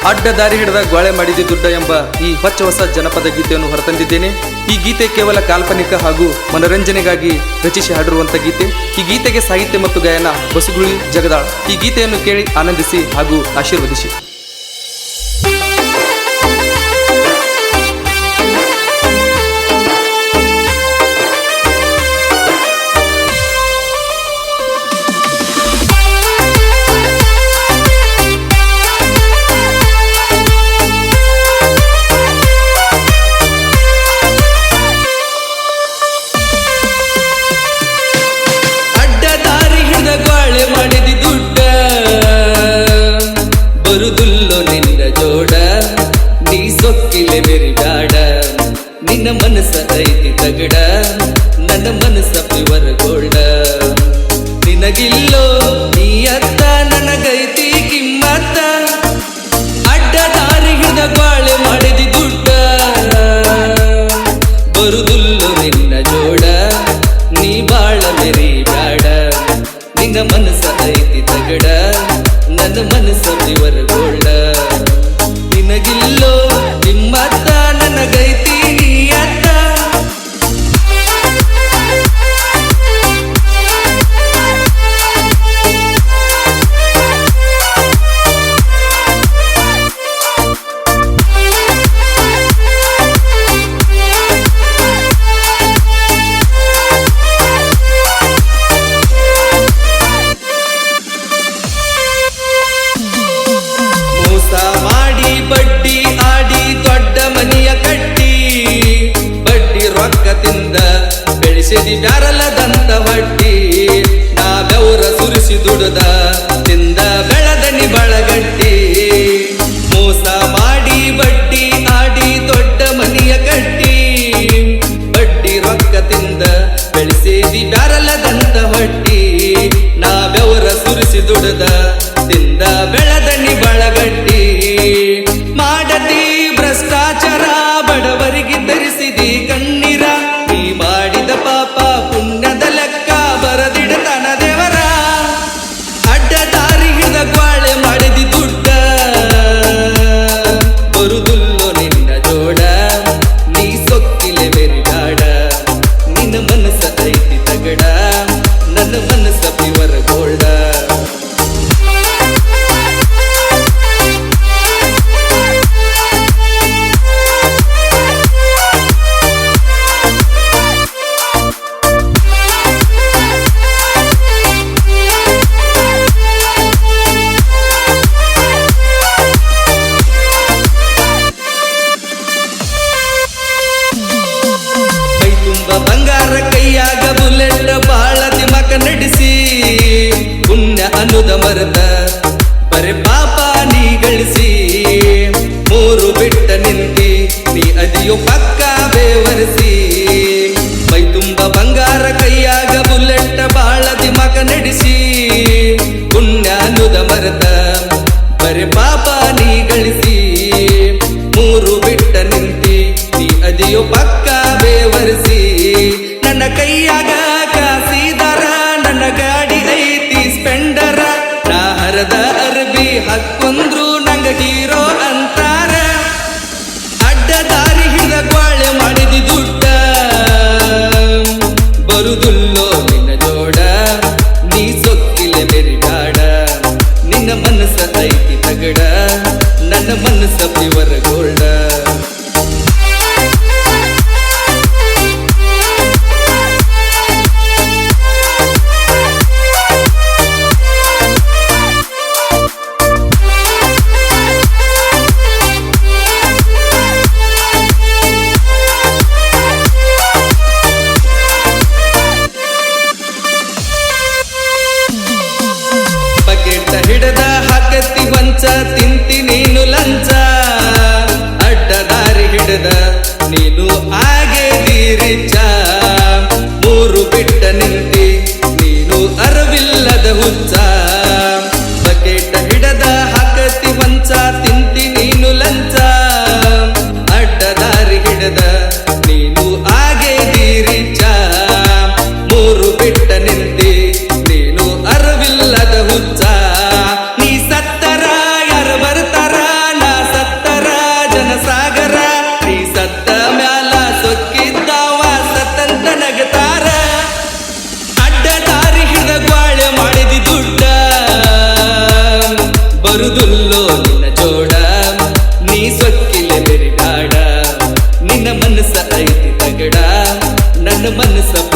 ಅಡ್ಡ ದಾರಿ ಹಿಡಿದ ಗೋಳೆ ಮಾಡಿದಿ ದುಡ್ಡ ಎಂಬ ಈ ಹೊಸ ಜನಪದ ಗೀತೆಯನ್ನು ಹೊರತಂದಿದ್ದೇನೆ. ಈ ಗೀತೆ ಕೇವಲ ಕಾಲ್ಪನಿಕ ಹಾಗೂ ಮನರಂಜನೆಗಾಗಿ ರಚಿಸಿ ಹಾಡಿರುವಂತ ಗೀತೆ. ಈ ಗೀತೆಗೆ ಸಾಹಿತ್ಯ ಮತ್ತು ಗಾಯನ ಬಸುಗುಳಿ ಜಗದಾಳ್. ಈ ಗೀತೆಯನ್ನು ಕೇಳಿ ಆನಂದಿಸಿ ಹಾಗೂ ಆಶೀರ್ವದಿಸಿ. ಮಾಡಿದಿ ದುಡ್ಡ ಬರುದುಲ್ಲೋ ನಿನ್ನ ಜೋಡ, ನೀ ಸೊಕ್ಕಿಲೆ ಬೆರಿ ಬ್ಯಾಡ, ನಿನ್ನ ಮನಸ್ಸ ಐತಿ ತಗಡ, ನನ್ನ ಮನಸ್ಸ ಪ್ಯೂರ್ ಗೋಲ್ಡ. ನಿನಗಿಲ್ಲೋ ನೀ ಅತ್ತ ನನಗೈತಿ ಕಿಮ್ಮತ್ತ, ಅಡ್ಡ ದಾರಿ ಹಿಡಿದ ಬಾಳೆ ಮಾಡಿದಿ ದುಡ್ಡ ಬರುದುಲ್ಲೋ ನಿನ್ನ ಜೋಡ, ನೀ ಬಾಳ ಬೆರಿ ಬ್ಯಾಡ, ನಿನ್ನ ಮನಸ್ಸ ಐತಿ ತಗಡ, ನನ್ನ ಮನಸ್ಸ ಪ್ಯೂರ್ ಗೋಲ್ಡ. ನಿನಗಿಲ್ಲೋ ನಿಮ್ಮತ್ತ ನನಗೈತಿ ನೀ ಅತ್ತ. ಮಾಡಿ ಬಡ್ಡಿ ಆಡಿ ದೊಡ್ಡ ಮನೆಯ ಕಟ್ಟಿ, ಬಡ್ಡಿ ರೊಕ್ಕ ತಿಂದ ಬೆಳೆಸಿದಿ ಬ್ಯಾರಲದಂತ ಹೊಟ್ಟಿ, ನಾ ಬೆವರ ಸುರಿಸಿ ದುಡದ ತಿಂದ ಬೆಳದನಿ ಬಳಗಟ್ಟಿ. ಮೋಸ ಮಾಡಿ ಬಡ್ಡಿ ಆಡಿ ದೊಡ್ಡ ಮನೆಯ ಕಟ್ಟಿ, ಬಡ್ಡಿ ರೊಕ್ಕ ತಿಂದ ಬೆಳೆಸಿದಿ ಬ್ಯಾರಲದಂತ ಹೊಟ್ಟಿ, ನಾ ಬೆವರ ಸುರಿಸಿ ದುಡದ ತಿಂದ ಬೆಳದನಿ ಬಳಗಟ್ಟಿ. ಮಾಡದಿ ಭ್ರಷ್ಟಾಚಾರ ಬಡವರಿಗೆ ಧರಿಸಿದಿ ಕಣ್ಣೀರ, ನೀ ಮಾಡಿದ ಪಾಪ ಪುಣ್ಯದ ಲೆಕ್ಕ ಬರದಿಡತನ ದೇವರ. ಅಡ್ಡ ದಾರಿ ಹಿಡಿದ ಗ್ವಾಳೆ ಮಾಡಿದಿ ದುಡ್ಡ ಬರುದುಲ್ಲೋ ನಿನ್ನ ಜೋಡ, ನೀ ಸೊಕ್ಕಿಲೆ ಬೆರಿಗಾಡ, ನಿನ್ನ ಮನಸ್ಸ ಐತಿ ತಗಡ, ನನ್ನ ಮನಸ್ಸ ಪ್ಯೂರ್ ಗೋಲ್ಡ. ಬಂಗಾರ ಕೈಯಾಗ ಬುಲೆಟ್ ಬಾಳ ದಿಮಕ ನಡೆಸಿ, ಪುಣ್ಯ ಅನ್ನುದ ಮರದ ಬರೆ ಪಾಪ ನೀ ಗಳಿಸಿ. ಮೂರು ಬಿಟ್ಟ ನಿಂತಿ ನೀ ಅದಿಯೋ ಪಕ್ಕ ಬೇವರಿಸಿ, ಮೈ ತುಂಬ ಬಂಗಾರ ಕೈಯಾಗ ಬುಲೆಟ್ ಬಾಳ ದಿಮಕ ನಡೆಸಿ, ಪುಣ್ಯ ಅನ್ನುದ ಮರದ ಬರೆ ಪಾಪ ನೀ ಗಳಿಸಿ. ಮೂರು ಬಿಟ್ಟ ನಿಂತಿ ನೀ ಅದಿಯೋ ಪಕ್ಕ ಬೇವರಿಸಿ. ನನ್ನ ಕೈಯಾಗ ಕಾಸಿದಾರ, ನನ್ನ ಗಾಡಿ ಐತಿ ಸ್ಪೆಂಡರ, ನಾ ಹರದ ಅರ್ಬಿ ಹಾಕೊಂಡ್ರು ನಂಗ ಹೀರೋ ಅಂತಾರ. ಅಡ್ಡ ದಾರಿ ಹಿಡಿದ ಗ್ವಾಳೆ ಮಾಡಿದಿ ದುಡ್ಡ ಬರುದುಲ್ಲೋ ನಿನ್ನ ಜೋಡ, ನೀ ಸೊಕ್ಕಿಲೆ ಬೆರಿಗಾಡ, ನಿನ್ನ ಮನಸ್ಸ ಐತಿ ತಗಡ, ನನ್ನ ಮನಸ್ಸ ಪ್ಯೂರ್ ಗೋಲ್ಡ. ಬಕೆಟ್ ಹಿಡದ ಹಾಕತಿ ವಂಚ ತಿಂತಿ ನೀನು ಲಂಚ, ಅಡ್ಡ ದಾರಿ ಮನಸ್ಸ